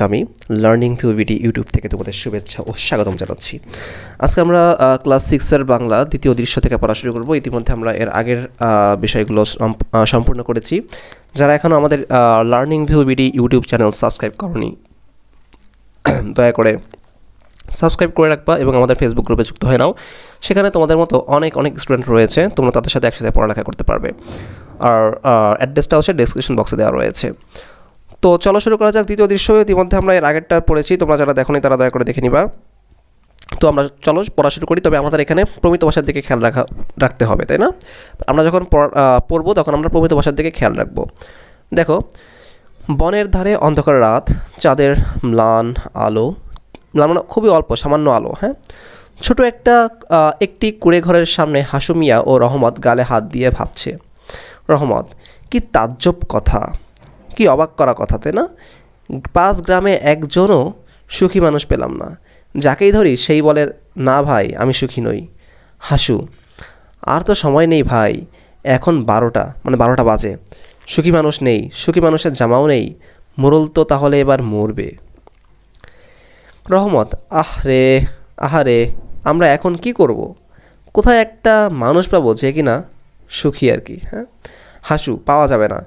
আমি learning view ভিডি YouTube থেকে তোমাদের শুভেচ্ছা ও স্বাগতম জানাচ্ছি। আজকে আমরা ক্লাস 6-এর বাংলা দ্বিতীয় দৃশ্য থেকে পড়া শুরু করব। ইতিমধ্যে আমরা এর আগের বিষয়গুলো সম্পূর্ণ করেছি। যারা এখনও আমাদের লার্নিং ভিউ ভিডি ইউটিউব চ্যানেল সাবস্ক্রাইব করনি, দয়া করে সাবস্ক্রাইব করে রাখবা এবং আমাদের ফেসবুক গ্রুপে যুক্ত হয়ে নাও। সেখানে তোমাদের মতো অনেক স্টুডেন্ট রয়েছে, তোমরা তাদের সাথে একসাথে পড়ালেখা করতে পারবে। আর অ্যাড্রেসটা হচ্ছে ডেসক্রিপশন বক্সে দেওয়া রয়েছে। তো চলো শুরু করা যাক দ্বিতীয় দৃশ্য। ইতিমধ্যে আমরা এর আগেরটা পড়েছি, তোমরা যারা দেখোনি তারা দয়া করে দেখে নিবা। তো আমরা চলো পড়া শুরু করি। তবে আমাদের এখানে প্রমিত ভাষার দিকে খেয়াল রাখতে হবে, তাই না? আমরা যখন পড়বো তখন আমরা প্রমিত ভাষার দিকে খেয়াল রাখবো। দেখো, বনের ধারে অন্ধকার রাত, চাঁদের ম্লান আলো, মানে খুবই অল্প সামান্য আলো, হ্যাঁ। ছোট একটি কুঁড়ে ঘরের সামনে হাসু মিয়া ও রহমত গালে হাত দিয়ে ভাবছে। রহমত: কি তাজ্জব কথা, কি অবাক করা কথা, তাই না? 5 গ্রামে একজনও সুখী মানুষ পেলাম না। যাকেই ধরি সেই বলে, না ভাই আমি সুখী নই। হাসু: আর তো সময় নেই ভাই, এখন 12টা বাজে। সুখী মানুষ নেই, সুখী মানুষের জামাও নেই। মোরল তো তাহলে এবার মরবে। রহমত: আহারে, আমরা এখন কি করব? কোথায় একটা মানুষ পাবো যে কিনা সুখী আর কি, হ্যাঁ। হাসু: পাওয়া যাবে না,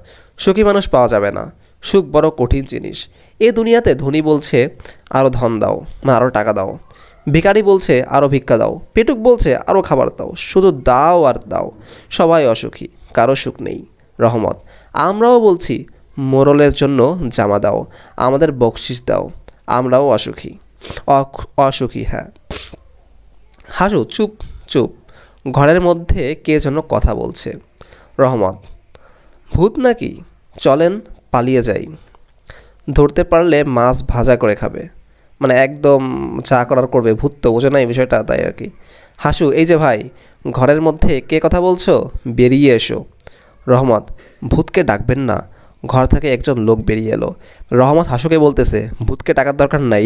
সুখী মানুষ পাওয়া যাবে না। সুখ বড় কঠিন জিনিস। এ দুনিয়াতে ধনী বলছে আরও ধন দাও, আরও টাকা দাও। ভিখারি বলছে আরও ভিক্ষা দাও। পেটুক বলছে আরও খাবার দাও। শুধু দাও আর দাও, সবাই অসুখী, কারো সুখ নেই। রহমত: আমরাও বলছি মোরলের জন্য জামা দাও, আমাদের বকশিস দাও, আমরাও অসুখী, হ্যাঁ। হাসু: চুপ চুপ, ঘরের মধ্যে কে যেন কথা বলছে। রহমত: ভূত নাকি? চলেন পালিয়ে যাই, ধরতে পারলে মাছ ভাজা করে খাবে। মানে একদম যা করার করবে, ভূত তো বোঝে না এই বিষয়টা, তাই আর কি। হাসু: এই যে ভাই, ঘরের মধ্যে কে কথা বলছো, বেরিয়ে এসো। রহমত: ভূতকে ডাকবেন না। ঘর থেকে একজন লোক বেরিয়ে এলো। রহমত হাসুকে বলতেছে, ভূতকে ডাকার দরকার নাই,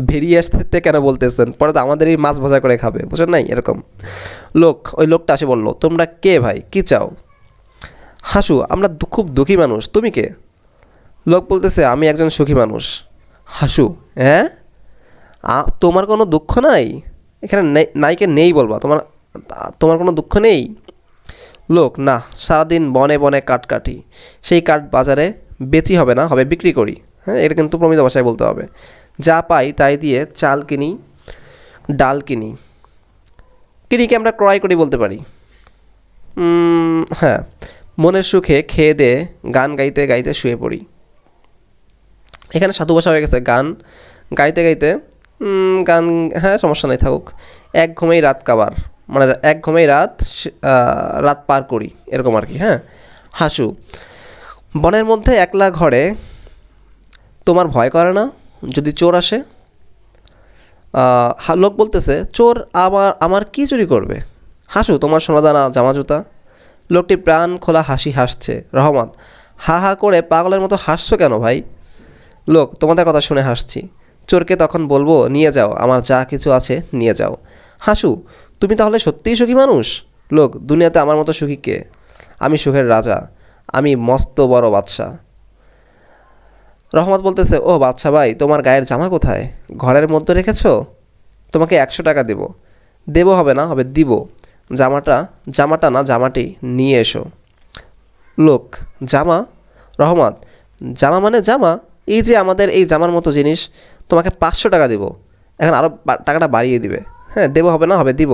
বেরিয়ে আসতে কেন বলতেছেন, পরে তো আমাদেরই মাছ ভাজা করে খাবে, বুঝেন নাই এরকম। ওই লোকটা এসে বলল, তোমরা কে ভাই, কি চাও? হাসু: আমরা খুব দুঃখী মানুষ, তুমি কে? লোক বলতেছে, আমি একজন সুখী মানুষ। হাসু: হ্যাঁ, তোমার কোনো দুঃখ নাই? এখানে নাইকে নেই বলবা, তোমার কোনো দুঃখ নেই? লোক: না, সারাদিন বনে বনে কাঠ কাটি, সেই কাঠ বাজারে বেচি হবে না, হবে বিক্রি করি। হ্যাঁ, এটা কিন্তু প্রমিত ভাষায় বলতে হবে। যা পাই তাই দিয়ে চাল কিনি, ডাল কিনি কি আমরা ক্রয় করি বলতে পারি। হ্যাঁ, মনের সুখে খেয়ে দে গান গাইতে গাইতে শুয়ে পড়ি। এখানে সাধু ভাষা হয়ে গেছে, গান গাইতে গাইতে গান, হ্যাঁ সমস্যা নেই, থাকুক। এক ঘুমেই রাত কাবার, মানে এক ঘুমেই রাত পার করি, এরকম আর কি, হ্যাঁ। হাসু: বনের মধ্যে একলা ঘরে তোমার ভয় করে না যদি চোর আসে? লোক বলতেছে, চোর আমার কি চুরি করবে? হাসু: তোমার সোনাদানা জামা জুতা। লোকটি প্রাণ খোলা হাসি হাসছে। রহমত: হা হা করে পাগলের মতো হাসছো কেন ভাই? লোক: তোমাদের কথা শুনে হাসছি। চোরকে তখন বলবো, নিয়ে যাও, আমার যা কিছু আছে নিয়ে যাও। হাসু: তুমি তাহলে সত্যিই সুখী মানুষ? লোক: দুনিয়াতে আমার মতো সুখী কে? আমি সুখের রাজা, আমি মস্ত বড় বাদশা। রহমত বলতেছে, ও বাদশা ভাই, তোমার গায়ের জামা কোথায়? ঘরের মধ্যে রেখেছো? তোমাকে 100 টাকা দেবো হবে না, হবে দিব। জামাটা না, জামাটি নিয়ে এসো। লোক: জামা? রহমত: জামা মানে জামা, এই যে আমাদের এই জামার মতো জিনিস। তোমাকে 500 টাকা দেবো, এখন আরও টাকাটা বাড়িয়ে দিবে। হ্যাঁ, দেবো হবে না, হবে দিব।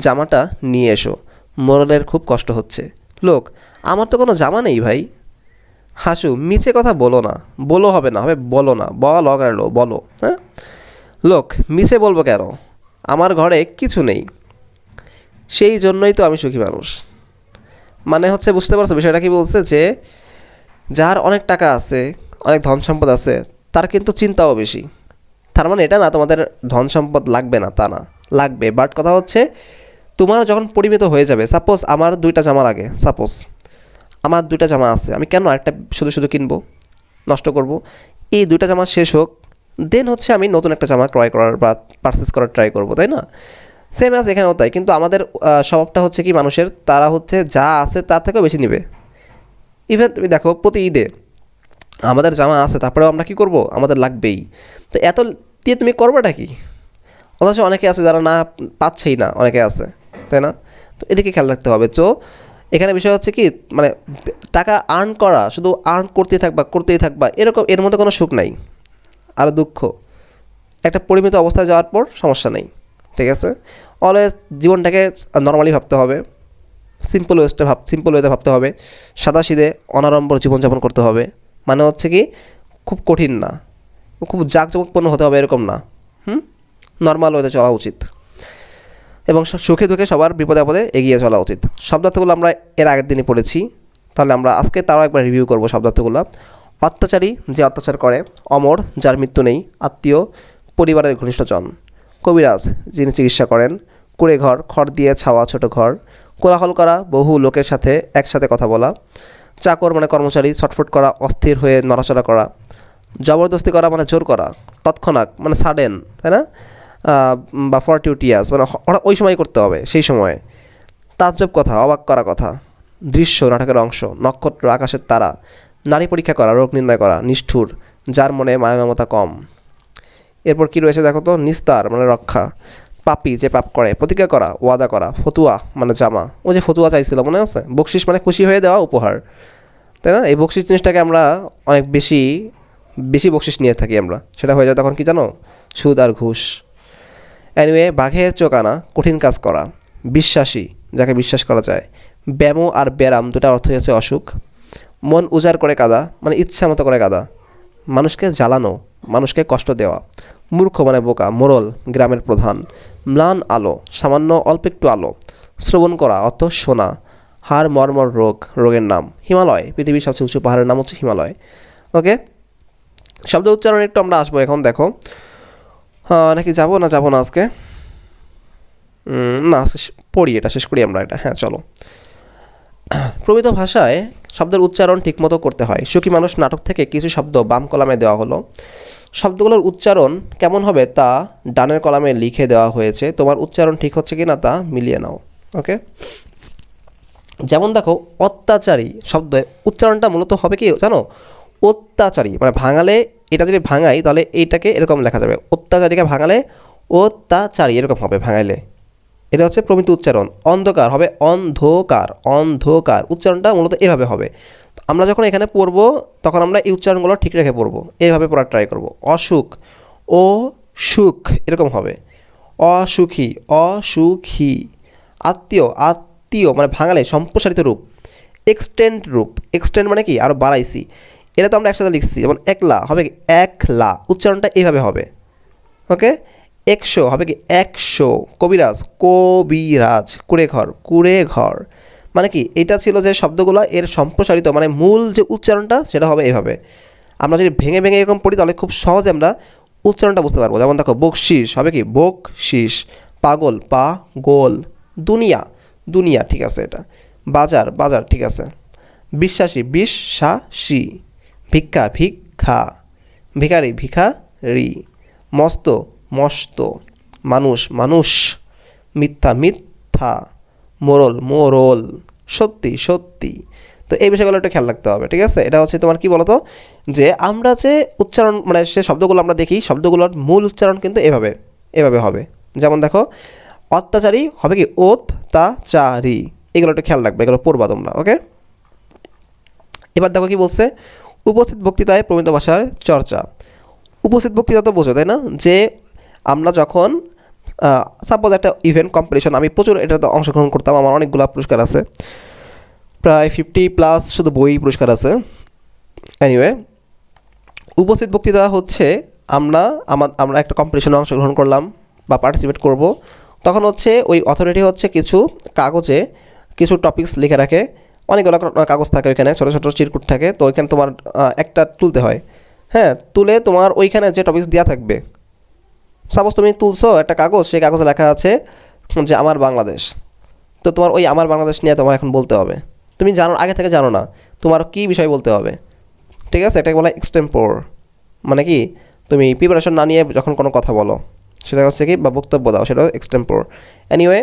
জামাটা নিয়ে এসো, মোরলের খুব কষ্ট হচ্ছে। লোক: আমার তো কোনো জামা নেই ভাই। হাসু: মিছে কথা বলো না, বলো হবে না, হবে বলো না, বলো, হ্যাঁ। লোক: মিছে বলবো কেন, আমার ঘরে কিছু নেই, সেই জন্যই তো আমি সুখী মানুষ। মানে হচ্ছে, বুঝতে পারছো বিষয়টা কি বলছে, যে যার অনেক টাকা আছে, অনেক ধন সম্পদ আছে, তার কিন্তু চিন্তাও বেশি। তার মানে এটা না তোমাদের ধন সম্পদ লাগবে না, তা না, লাগবে। বাট কথা হচ্ছে, তোমার যখন পরিমিত হয়ে যাবে, সাপোজ আমার 2টা জামা লাগে, আমার 2টা জামা আছে, আমি কেন আরেকটা শুধু কিনবো, নষ্ট করব? এই 2টা জামা শেষ হোক, দেন হচ্ছে আমি নতুন একটা জামা ক্রয় করার বা পারচেস করার ট্রাই করবো, তাই না? সেম অ্যাজ এখানেও তাই। কিন্তু আমাদের স্বভাবটা হচ্ছে কি, মানুষের, তারা হচ্ছে যা আছে তার থেকেও বেশি নেবে। ইভেন তুমি দেখো, প্রতি ঈদে আমাদের জামা আছে, তারপরেও আমরা কী করব, আমাদের লাগবেই। তো এত দিয়ে তুমি করবোটা কি? অথচ অনেকে আছে যারা না পাচ্ছেই না, অনেকে আছে, তাই না? তো এদিকে খেয়াল রাখতে হবে। তো এখানে বিষয় হচ্ছে কি, মানে টাকা আর্ন করা, শুধু আর্ন করতেই থাকবা এরকম, এর মধ্যে কোনো সুখ নাই, আরও দুঃখ। একটা পরিমিত অবস্থায় যাওয়ার পর সমস্যা নেই, ঠিক আছে? অলওয়েজ জীবনটাকে নর্মালি ভাবতে হবে, সিম্পল ওয়েতে ভাবতে হবে, সাদাসিধে অনাড়ম্বর জীবনযাপন করতে হবে। মানে হচ্ছে কি, খুব কঠিন না, খুব জাঁকজমকপূর্ণ হতে হবে এরকম না, হুম, নর্মাল ওয়েতে চলা উচিত। এবং সুখে দুঃখে সবার বিপদে আপদে এগিয়ে চলা উচিত। শব্দার্থগুলো আমরা এর আগের দিনই পড়েছি, তাহলে আমরা আজকে তারও একবার রিভিউ করব শব্দার্থগুলো। অত্যাচারী, যে অত্যাচার করে। অমর, যার মৃত্যু নেই। আত্মীয়, পরিবারের ঘনিষ্ঠজন। কবিরাজ, যিনি চিকিৎসা করেন। কুঁড়ে ঘর, খড় দিয়ে ছাওয়া ছোট ঘর। কোলাহল করা, বহু লোকের সাথে একসাথে কথা বলা। চাকর মানে কর্মচারী, ছটফট করা, অস্থির হয়ে নড়াচড়া করা। জবরদস্তি করা মানে জোর করা, তৎক্ষণাৎ মানে সাডেন, তাই না? বা ফরটিউটিয়াস মানে ওরা ওই সময় করতে হবে, সেই সময়ে। তাজ্জব কথা, অবাক করা কথা। দৃশ্য, নাটকের অংশ। নক্ষত্র, আকাশের তারা। নারী পরীক্ষা করা, রোগ নির্ণয় করা। নিষ্ঠুর, যার মনে মায়া মমতা কম। এরপর কি রয়েছে দেখো তো, নিস্তার মানে রক্ষা। পাপী, যে পাপ করে। প্রতিজ্ঞা করা, ওয়াদা করা। ফতুয়া মানে জামা, ও যে ফতুয়া চাইছিল মনে আছে। বকশিস মানে খুশি হয়ে দেওয়া উপহার, তাই না? এই বকশিস জিনিসটাকে আমরা অনেক বেশি বেশি বকশিস নিয়ে থাকি আমরা, সেটা হয়ে যায় তখন কি জানো, সুদ আর ঘুষ। অ্যানিওয়ে, বাঘের চোখ আনা, কঠিন কাজ করা। বিশ্বাসী, যাকে বিশ্বাস করা যায়। ব্যামো আর ব্যারাম দুটা অর্থই হচ্ছে অসুখ। মন উজাড় করে কাদা মানে ইচ্ছা মতো করে কাদা, মানুষকে জ্বালানো, মানুষকে কষ্ট দেওয়া। মূর্খ মানে বোকা। মোড়ল, গ্রামের প্রধান। ম্লান আলো, সামান্য অল্প একটু আলো। শ্রবণ করা অর্থ শোনা। হাড় মর্মর রোগ, রোগের নাম। হিমালয়, পৃথিবীর সবচেয়ে উঁচু পাহাড়ের নাম হচ্ছে হিমালয়। ওকে, শব্দ উচ্চারণ একটু আমরা আসবো এখন। দেখো, নাকি যাবো না আজকে? না, পড়ি, এটা শেষ করি আমরা এটা। হ্যাঁ চলো। প্রমিত ভাষায় শব্দের উচ্চারণ ঠিকমতো করতে হয়। সুখী মানুষ নাটক থেকে কিছু শব্দ বাম কলামে দেওয়া হলো। শব্দগুলোর উচ্চারণ কেমন হবে তা ডানের কলামে লিখে দেওয়া হয়েছে। তোমার উচ্চারণ ঠিক হচ্ছে কি না তা মিলিয়ে নাও। ওকে, যেমন দেখো, অত্যাচারী শব্দের উচ্চারণটা মূলত হবে কি জানো, অত্যাচারী মানে ভাঙালে, এটা যদি ভাঙাই তাহলে এইটাকে এরকম লেখা যাবে, অত্যাচারীকে ভাঙালে অত্যাচারী এরকম হবে ভাঙাইলে। এটা হচ্ছে প্রমিত উচ্চারণ। অন্ধকার হবে অন্ধকার, অন্ধকার উচ্চারণটা মূলত এভাবে হবে। আমরা যখন এখানে পড়বো তখন আমরা এই উচ্চারণগুলো ঠিক রেখে পড়বো, এইভাবে পড়ার ট্রাই করব। অসুখ, ও সুখ এরকম হবে। অসুখী, অসুখী। আত্মীয়, আত্মীয় মানে ভাঙালে সম্প্রসারিত রূপ। এক্সটেন্ড রূপ, এক্সটেন্ড মানে কি আরও বাড়াইছি। এটা তো আমরা একসাথে লিখছি, যেমন একলা হবে কি একলা, উচ্চারণটা এইভাবে হবে। ওকে, একশো হবে কি একশো। কবিরাজ, কবিরাজ। কুড়ে ঘর, কুড়ে ঘর মানে কি, এটা ছিল যে শব্দগুলো এর সম্প্রসারিত মানে মূল যে উচ্চারণটা সেটা হবে এইভাবে। আমরা যদি ভেঙে ভেঙে এরকম পড়ি তাহলে খুব সহজে আমরা উচ্চারণটা বুঝতে পারবো। যেমন দেখো, বকশিস হবে কি বকশিস। পাগল, পা গোল। দুনিয়া, দুনিয়া ঠিক আছে এটা। বাজার, বাজার ঠিক আছে। বিশ্বাসী, বিশ্বাসী। ভিক্ষা, ভিক্ষা। ভিখারি, ভিখারি। মস্ত, মস্ত। মানুষ, মানুষ। মিথ্যা, মিথ্যা। মোড়ল, মোড়ল। সত্যি, সত্যি। তো এই বিষয়গুলো একটু খেয়াল রাখতে হবে, ঠিক আছে? এটা হচ্ছে তোমার কি বলতো, যে আমরা যে উচ্চারণ মানে সে শব্দগুলো আমরা দেখি, শব্দগুলোর মূল উচ্চারণ কিন্তু এভাবে এভাবে হবে। যেমন দেখো, অত্যাচারী হবে কি অত্যাচারী। এগুলো একটু খেয়াল রাখবে, এগুলো পড়বা তোমরা। ওকে, এবার দেখো কি বলছে, উপস্থিত বক্তৃতায় প্রমিত ভাষার চর্চা। উপস্থিত বক্তৃতা তো বোঝো, তাই না? যে আমরা যখন সাপোজ একটা ইভেন্ট কম্পিটিশন, আমি প্রচুর এটাতে অংশগ্রহণ করতাম, আমার অনেকগুলো পুরস্কার আছে, প্রায় 50+ শুধু বই পুরস্কার আছে। এনিওয়ে, উপস্থিত বক্তৃতা হচ্ছে আমরা একটা কম্পিটিশনে অংশগ্রহণ করলাম বা পার্টিসিপেট করব, তখন হচ্ছে ওই অথরিটি হচ্ছে কিছু কাগজে কিছু টপিকস লিখে রাখে। অনেকগুলো কাগজ থাকে ওইখানে, ছোটো ছোটো চিরকুট থাকে, তো ওইখানে তোমার একটা তুলতে হয়। হ্যাঁ, তুলে তোমার ওইখানে যে টপিকস দেওয়া থাকবে, সাপোজ তুমি তুলছো একটা কাগজ, সেই কাগজে লেখা আছে যে আমার বাংলাদেশ, তো তোমার ওই আমার বাংলাদেশ নিয়ে তোমার এখন বলতে হবে। তুমি জানো, আগে থেকে জানো না তোমার কী বিষয় বলতে হবে, ঠিক আছে? এটাকে বলা এক্সটেম্পোর, মানে কি তুমি প্রিপারেশন না নিয়ে যখন কোনো কথা বলো সেটা হচ্ছে কি, বা বক্তব্য দাও, সেটা এক্সটেম্পোর। এনিওয়ে,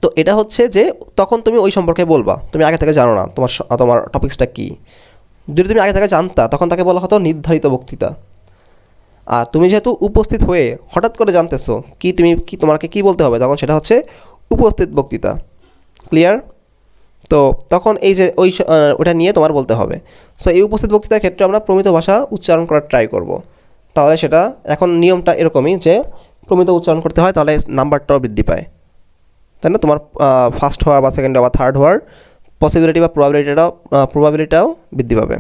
তো এটা হচ্ছে যে তখন তুমি ওই সম্পর্কে বলবা, তুমি আগে থেকে জানো না তোমার টপিক্সটা কী, যদি তুমি আগে থেকে জানতা তখন তাকে বলা হতো নির্ধারিত বক্তৃতা। আর তুমি যেহেতু উপস্থিত হয়ে হঠাৎ করে জানতেছো তোমাকে কি বলতে হবে, তখন সেটা হচ্ছে উপস্থিত বক্তৃতা। ক্লিয়ার? তো তখন এই যে ওটা নিয়ে তোমার বলতে হবে। সো এই উপস্থিত বক্তৃতার ক্ষেত্রে আমরা প্রমিত ভাষা উচ্চারণ করার ট্রাই করব। তাহলে সেটা এখন নিয়মটা এরকমই যে প্রমিত উচ্চারণ করতে হয়, তাহলে নাম্বারটাও বৃদ্ধি পায়, তাই না? তোমার ফার্স্ট হওয়ার বা সেকেন্ড বা থার্ড হওয়ার পসিবিলিটি বা প্রবাবিলিটিটাও বৃদ্ধি পাবে।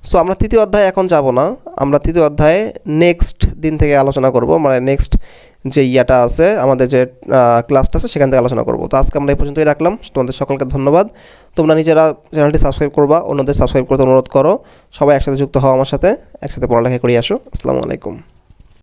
সো আমরা তৃতীয় অধ্যায়ে এখন যাব না, আমরা তৃতীয় অধ্যায়ে নেক্সট দিন থেকে আলোচনা করব, মানে নেক্সট যে ইয়াটা আছে আমাদের যে ক্লাসটা আছে সেখান থেকে আলোচনা করব। তো আজকে আমরা এই পর্যন্তই রাখলাম। তোমাদের সকলকে ধন্যবাদ। তোমরা নিজেরা চ্যানেলটি সাবস্ক্রাইব করবা, অন্যদের সাবস্ক্রাইব করতে অনুরোধ করো। সবাই একসাথে যুক্ত হও আমার সাথে, একসাথে পড়ালেখা করে আসো। আসসালামু আলাইকুম।